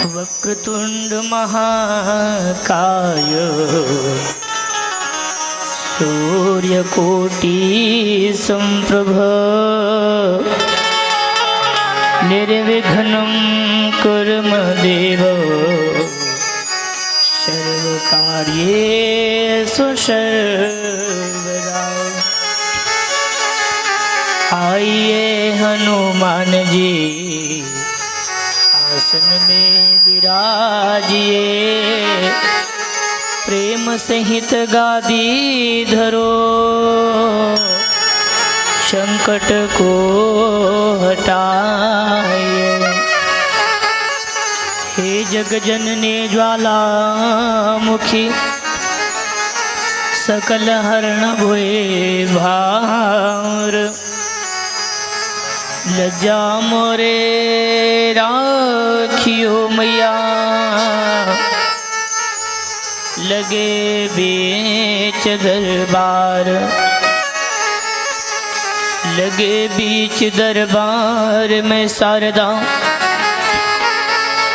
वक्रतुंड महाकाय सूर्यकोटि संप्रभ निर्विघ्नं कुरु देव सर्वकार्येषु सर्वदा। आइए हनुमान जी आसन में विराजिए, प्रेम सहित गादी धरो संकट को हटाए। हे जगजननी ज्वालामुखी सकल हरण भोए भार, लज्जा मोरे राखियो मैया लगे बीच दरबार। लगे बीच दरबार में शारदा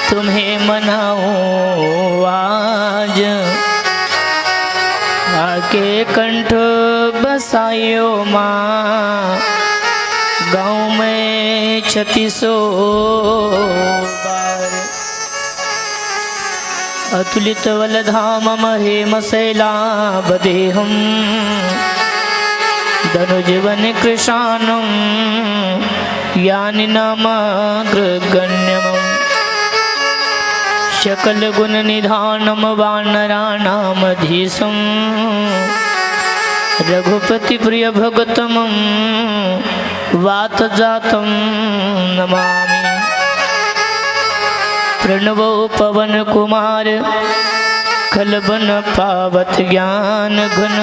तुम्हें मनाऊं आज, आके कंठ बसायो माँ गाँव में 3600 बार। अतुलित वलधाम महेम शैलावदेहं धनुजवन कृशानं यानि नामाग्रगण्यम्। सकल गुण निधानम वानराणामधीशं रघुपति प्रिय भगतमं वात जातं नमामि। प्रणवो पवन कुमार खलबन पावत ज्ञान घन,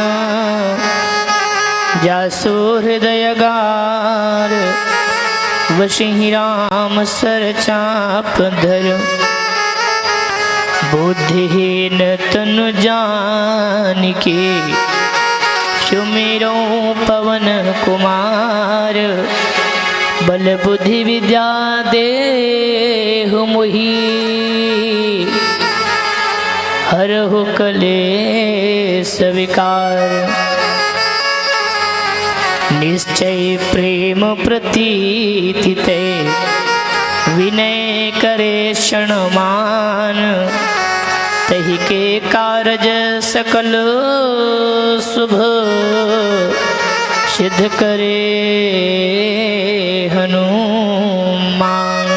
जासो हृदय गार वशिहि राम सर चाप धर। बुद्धिहीन तनु जानिके सुमिरो पवन कुमार, बल बुद्धि विद्या देहु मोहि हरहु कलेश विकार। निश्चय प्रेम प्रतीति ते विनय करे क्षणमान, तहि के कारज सकल शुभ सिद्ध करे हनुमान।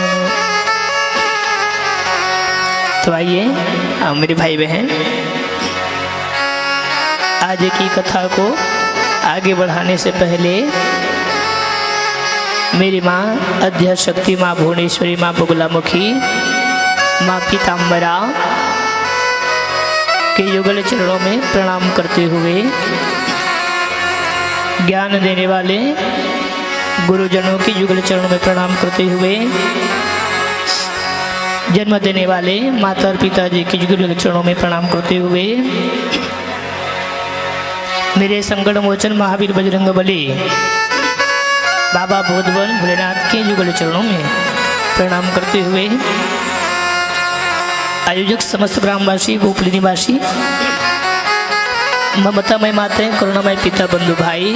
तो आइए मेरे भाई बहन, आज की कथा को आगे बढ़ाने से पहले मेरी माँ अध्यशक्ति माँ भुवनेश्वरी माँ बगुलामुखी माँ पीताम्बरा के युगल चरणों में प्रणाम करते हुए, ज्ञान देने वाले गुरुजनों के युगल चरणों में प्रणाम करते हुए, जन्म देने वाले माता और पिताजी के युगल चरणों में प्रणाम करते हुए, मेरे संकट मोचन महावीर बजरंग बली बाबा बोधवन भोलेनाथ के युगल चरणों में प्रणाम करते हुए, आयोजक समस्त ग्रामवासी गोकुल निवासी ममतामय माताएं करुणामय पिता बंधु भाई,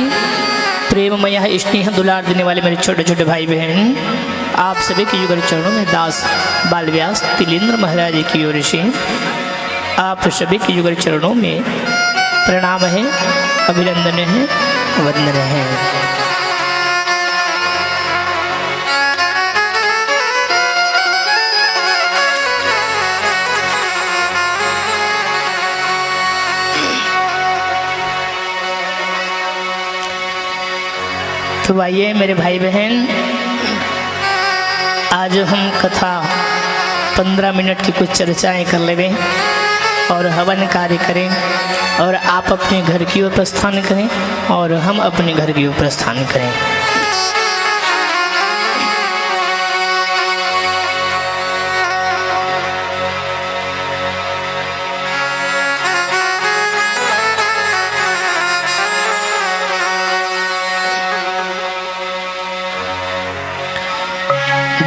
प्रेममय स्नेह दुलार देने वाले मेरे छोटे छोटे भाई बहन, आप सभी के युगल चरणों में दास बालव्यास तिलेंद्र महाराज की ओर से आप सभी के युगल चरणों में प्रणाम है, अभिनंदन है, वंदन है। तो आइए मेरे भाई बहन, आज हम कथा 15 मिनट की कुछ चर्चाएं कर लेंगे और हवन कार्य करें, और आप अपने घर की ओर प्रस्थान करें और हम अपने घर की ओर प्रस्थान करें।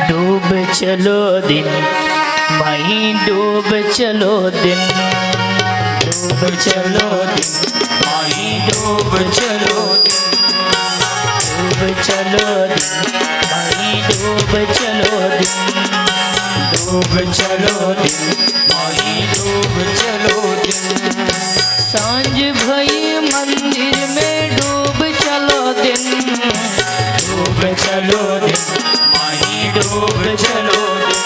डूब चलो दिन भाई डूब चलो दिन, डूब चलो दिन, माही डूब चलो दिन, डूब चलो दिन, भाई डूब चलो दिन, डूब चलो दिन, माही डूब चलो दिन। सांझ भई मंदिर में डूब चलो दिन, डूब चलो दिन, माही डूब चलो दिन,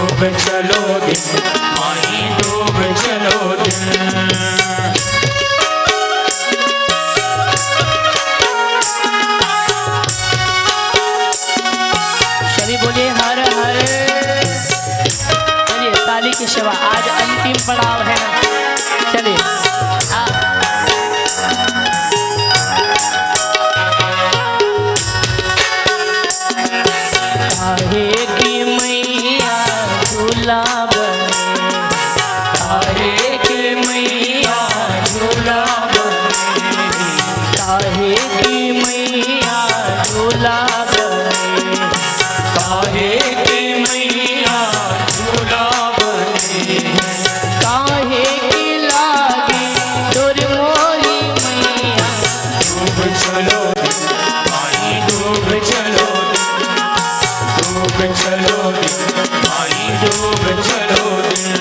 डूब चलो दिन, माही डूब चलो दिन। सभी बोले हर हर। चलिए ताली की सेवा, आज अंतिम पड़ाव है ना। चलिए काहे की मैया झूला बने, काहे की मैया झूला बने, काहे की मैया झूला बने, काहे की मैया झूला बने, काहे की लागी डोर मोरी मैया। डूब चलो दिन, माही डूब चलो दिन, डूब चलो दिन, माही डूब चलो दिन।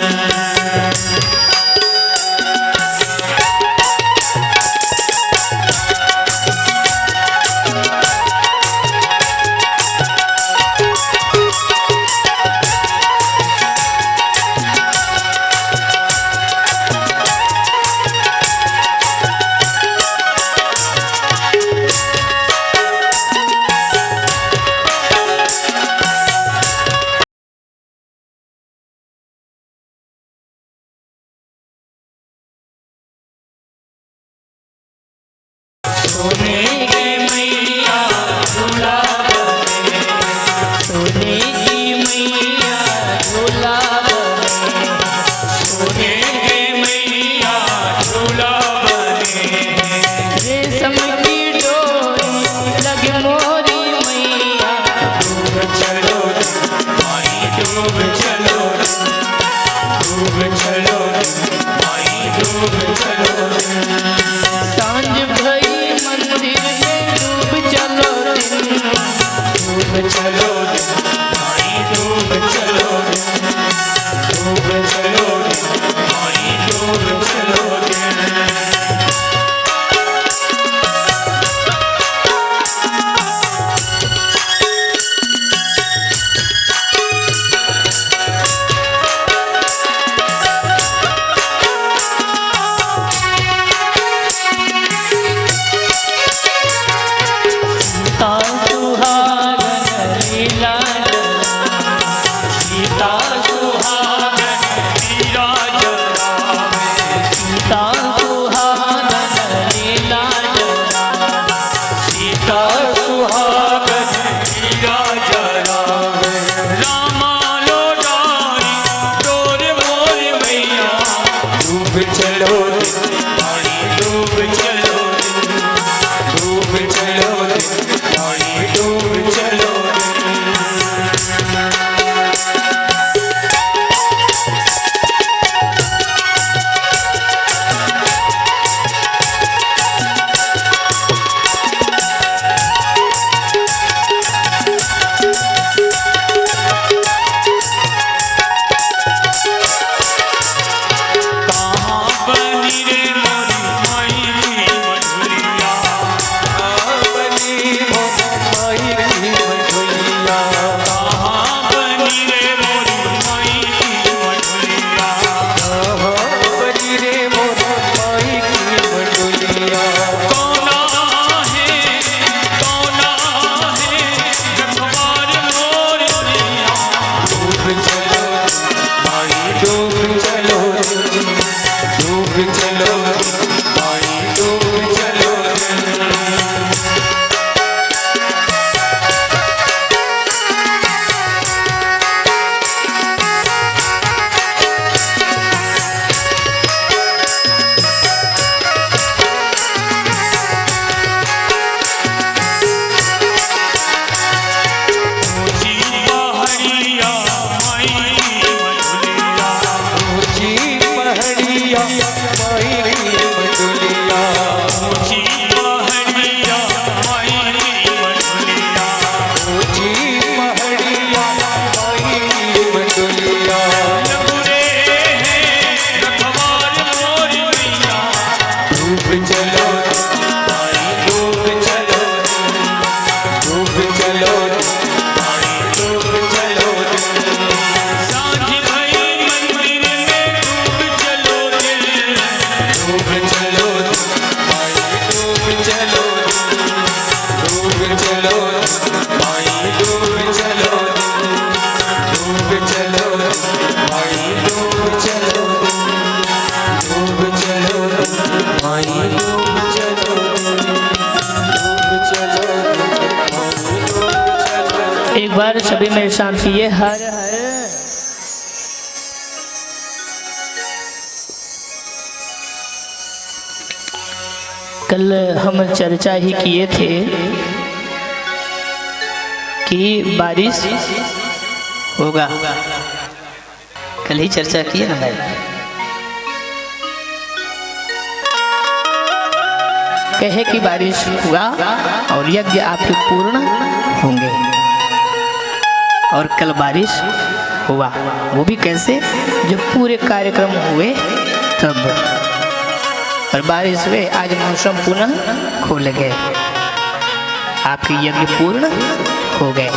सोने की मैया झूला बने, सोने की मैया झूला बने, सोने की मैया झूला बने, रेशम की डोरी लगे मोरी मैया। डूब चलो दिन, माही डूब चलो दिन, डूब चलो दिन, माही डूब चलो दिन। सांझ भई मंदिर में डूब चलो दिन, डूब चलो दिन, माही डूब चलो दिन, डूब चलो दिन, माही डूब चलो दिन। सीता सुहागन लीला सीता सुहागन मीरा जरावे, सीता सुहागन लीला सीता सुहागन मीरा जरावे। रामा लोडारी डोर मोर मैया, डूब चलो दिन, माही डूब चलो दिन, डूब चलो दिन, माही डूब चलो दिन। कहाँ बनी रे मोरी माई की मधुरिया, कहाँ बनी मोरी माई की मधुरिया, कहाँ बनी रे मोरी माई की मधुरिया, कहाँ बनी रे मोरी माई की मधुरिया। कौना है रखवार मोर मैया, डूब चलो माई डूब चलो, डूब चलो माही डूब चलो। ऊंची पहाड़िया माई सभी मेरे साथ किए हर हर। कल हम चर्चा ही किए थे कि बारिश होगा, कल ही चर्चा की है ना भाई। कहे कि बारिश होगा और यज्ञ आपके पूर्ण होंगे, और कल बारिश हुआ। वो भी कैसे, जब पूरे कार्यक्रम हुए तब, और बारिश हुए। आज मौसम पुनः खुल गए, आपके यज्ञ पूर्ण हो गए।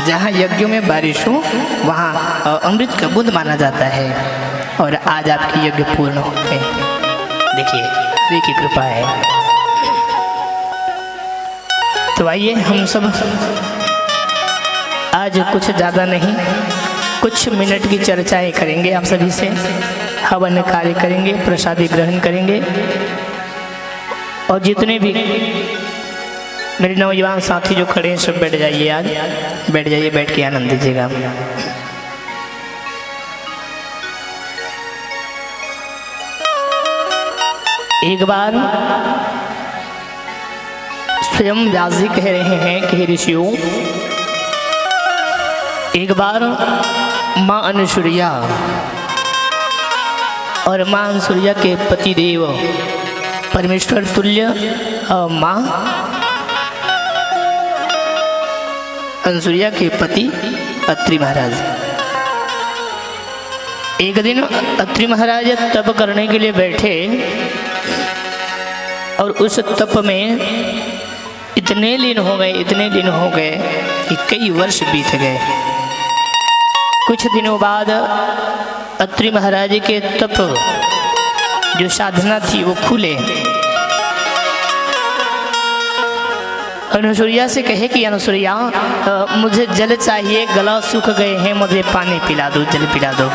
जहाँ यज्ञों में बारिश हो वहाँ अमृत का बूंद माना जाता है, और आज आपके यज्ञ पूर्ण हो गए। देखिए हरि की कृपा है। तो आइए हम सब आज कुछ ज़्यादा नहीं, कुछ मिनट की चर्चाएं करेंगे आप सभी से। हवन कार्य करेंगे, प्रसादी ग्रहण करेंगे, और जितने भी मेरे नौजवान साथी जो खड़े हैं सब बैठ जाइए। आज बैठ जाइए, बैठ के आनंद दीजिएगा। एक बार स्वयं व्यास जी कह रहे हैं कि ऋषियों, एक बार माँ अनुसूया और माँ अनुसूया के पतिदेव परमेश्वर तुल्य माँ अनुसूया के पति अत्रि महाराज, एक दिन अत्रि महाराज तप करने के लिए बैठे, और उस तप में इतने लीन हो गए कि कई वर्ष बीत गए। कुछ दिनों बाद अत्रि महाराज के तप जो साधना थी वो खुले। अनुसूया से कहे कि अनुसूया मुझे जल चाहिए, गला सूख गए हैं, मुझे पानी पिला दो, जल पिला दो।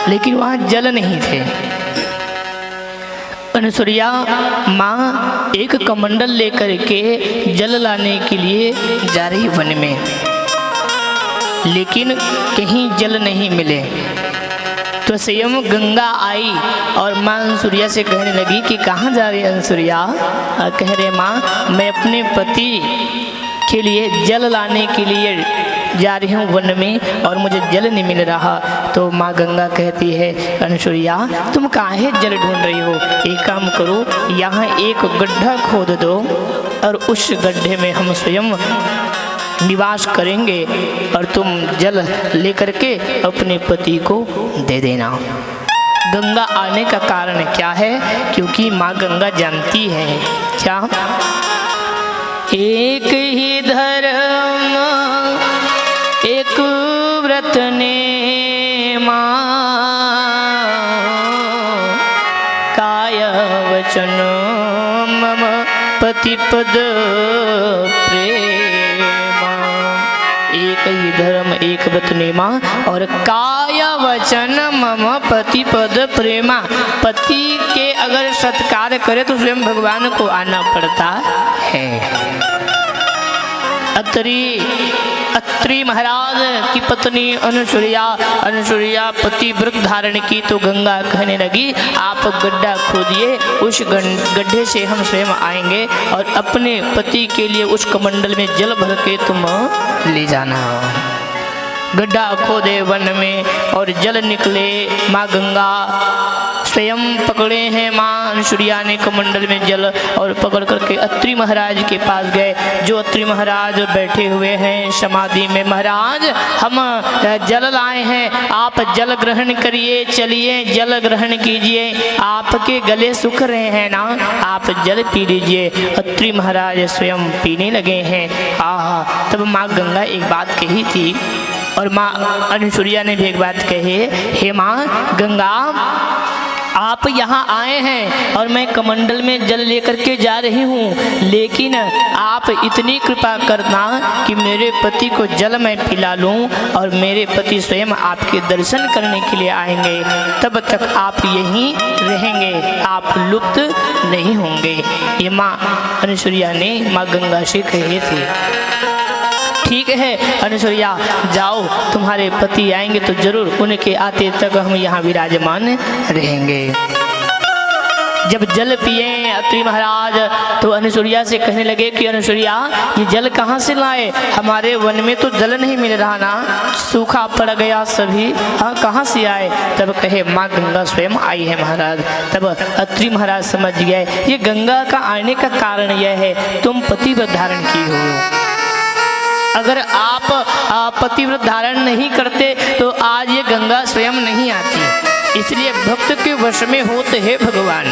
लेकिन वहाँ जल नहीं थे। अनुसूया माँ एक कमंडल लेकर के जल लाने के लिए जा रही वन में, लेकिन कहीं जल नहीं मिले। तो स्वयं गंगा आई और माँ अनुसूया से कहने लगी कि कहाँ जा रही अनुसूया? कह रहे माँ मैं अपने पति के लिए जल लाने के लिए जा रही हूँ वन में, और मुझे जल नहीं मिल रहा। तो माँ गंगा कहती है अनुसूया तुम काहे जल ढूंढ रही हो? एक काम करो, यहाँ एक गड्ढा खोद दो, और उस गड्ढे में हम स्वयं निवास करेंगे, और तुम जल लेकर के अपने पति को दे देना। गंगा आने का कारण क्या है? क्योंकि माँ गंगा जानती है क्या, एक ही धर्म एक व्रत ने माँ, काय वचन मम पतिपद प्रेमा। एक ही धर्म एक व्रत ने माँ, और काय वचन मम पतिपद प्रेमा। पति के अगर सत्कार करे तो स्वयं भगवान को आना पड़ता है। अत्रि महाराज की पत्नी अनुसूया पति व्रत धारण की, तो गंगा कहने लगी आप गड्ढा खोदिए, उस गड्ढे से हम स्वयं आएंगे, और अपने पति के लिए उस कमंडल में जल भर के तुम ले जाना। गड्ढा खोदे वन में और जल निकले। माँ गंगा स्वयं पकड़े हैं माँ अनुसूया ने कमंडल में जल, और पकड़ करके अत्रि महाराज के पास गए। जो अत्रि महाराज बैठे हुए हैं समाधि में, महाराज हम जल लाए हैं, आप जल ग्रहण करिए, चलिए जल ग्रहण कीजिए, आपके गले सूख रहे हैं ना, आप जल पी लीजिए। अत्रि महाराज स्वयं पीने लगे हैं। आहा, तब माँ गंगा एक बात कही थी, और माँ अनुसूया ने भी एक बात कही, हे माँ गंगा आप यहाँ आए हैं और मैं कमंडल में जल लेकर के जा रही हूँ, लेकिन आप इतनी कृपा करना कि मेरे पति को जल मैं पिला लूँ, और मेरे पति स्वयं आपके दर्शन करने के लिए आएंगे, तब तक आप यहीं रहेंगे, आप लुप्त नहीं होंगे। ये माँ अनुसूया ने माँ गंगा से कहे थे। ठीक है अनुसुईया, जाओ, तुम्हारे पति आएंगे तो जरूर उनके आते तक हम यहाँ विराजमान रहेंगे। जब जल पिए अत्रि महाराज तो अनुसुईया से कहने लगे कि अनुसुईया, ये जल कहाँ से लाए? हमारे वन में तो जल नहीं मिल रहा ना, सूखा पड़ गया सभी, हाँ कहाँ से आए? तब कहे माँ गंगा स्वयं आई है महाराज। तब अत्रि महाराज समझ गए ये गंगा का आने का कारण यह है तुम पतिव्रत धारण की हो। अगर आप पतिव्रत धारण नहीं करते तो आज ये गंगा स्वयं नहीं आती, इसलिए भक्त के वश में होते हैं भगवान।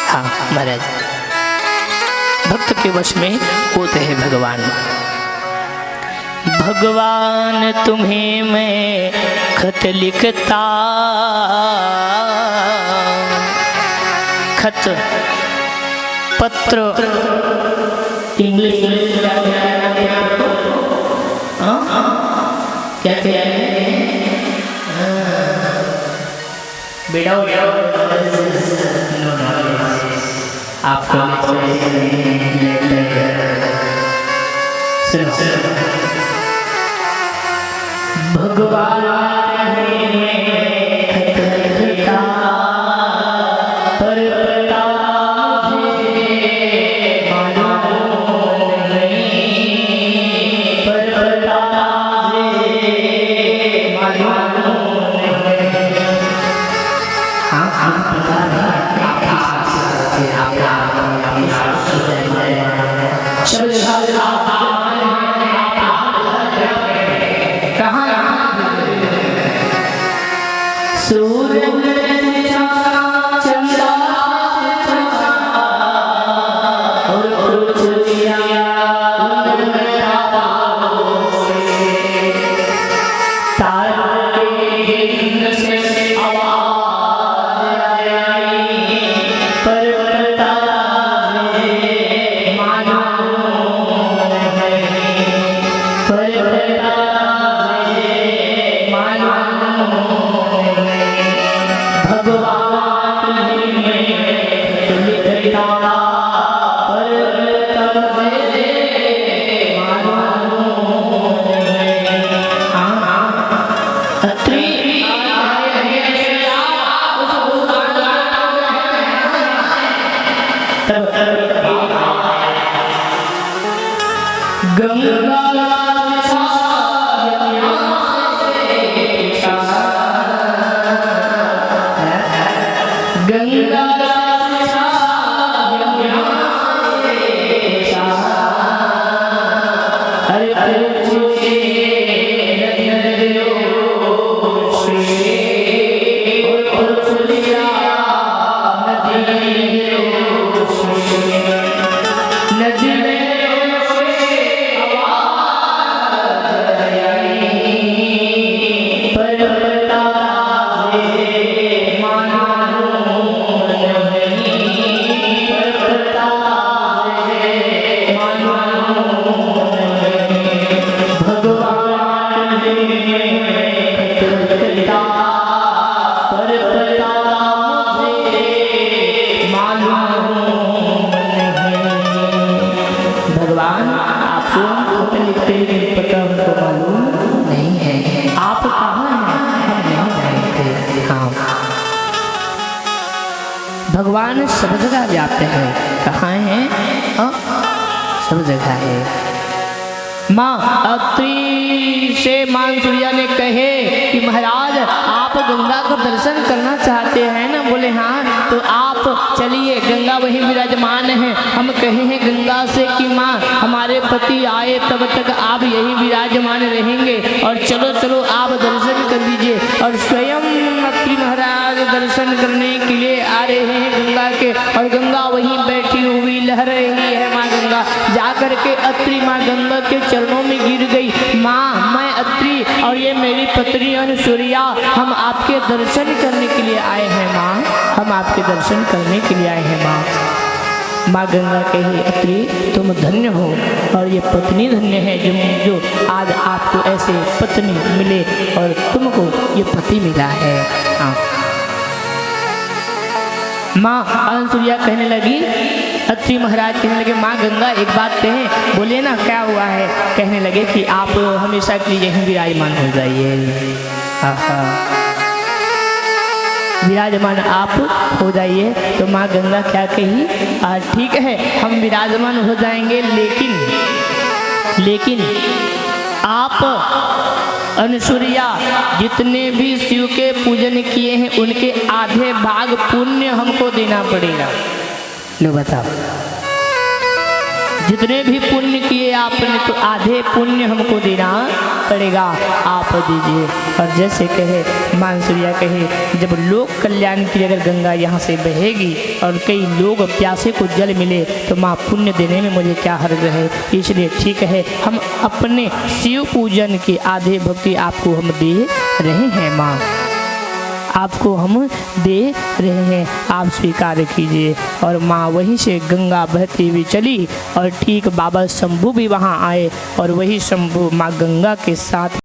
हाँ महाराज, भक्त के वश में होते हैं भगवान। भगवान तुम्हें मैं खत लिखता, खत पत्र इंग्लिश क्या क्या बेटा आपको भगवान भगवान सब जगह जाते हैं। कहाँ हैं? सब जगह है। माँ अत्रि से मानसूर्या ने कहे कि महाराज आप गंगा का दर्शन करना चाहते हैं ना? बोले हाँ, तो आप चलिए, गंगा वहीं विराजमान है। हम कहे हैं गंगा से कि माँ हमारे पति आए तब तक आप यहीं विराजमान रहेंगे, और चलो चलो आप दर्शन कर लीजिए। और स्वयं अत्रि महाराज दर्शन करने के लिए आ रहे हैं गंगा के, और गंगा वहीं बैठी हुई लहर रही है। माँ गंगा जाकर के अत्रि माँ गंगा के चरणों में गिर गई। माँ, मैं अत्रि और ये मेरी पत्नी अनुसूया, हम आपके दर्शन करने के लिए आए हैं माँ, हम आपके दर्शन करने के लिए आए हैं माँ। माँ गंगा कही अत्रि तुम धन्य हो, और ये पत्नी धन्य है जो आज आपको ऐसे पत्नी मिले और तुमको ये पति मिला है। माँ अनुसूया कहने लगी अत्रि महाराज कहने लगे माँ गंगा एक बात कहें। बोले ना क्या हुआ है। कहने लगे कि आप हमेशा के लिए यहीं विराजमान हो जाइए। आहा, विराजमान आप हो जाइए। तो माँ गंगा क्या कही, ठीक है हम विराजमान हो जाएंगे, लेकिन आप अनुसूया जितने भी शिव के पूजन किए हैं उनके आधे भाग पुण्य हमको देना पड़ेगा। लो बताओ, जितने भी पुण्य किए आपने तो आधे पुण्य हमको देना पड़ेगा, आप दीजिए। और जैसे कहे मानसूरिया कहे जब लोक कल्याण की अगर गंगा यहाँ से बहेगी और कई लोग प्यासे को जल मिले तो माँ पुण्य देने में मुझे क्या हर्ज है। इसलिए ठीक है हम अपने शिव पूजन के आधे भक्ति आपको हम दे रहे हैं माँ, आपको हम दे रहे हैं, आप स्वीकार कीजिए। और माँ वहीं से गंगा बहती हुई चली और ठीक बाबा शंभू भी वहाँ आए और वही शंभू माँ गंगा के साथ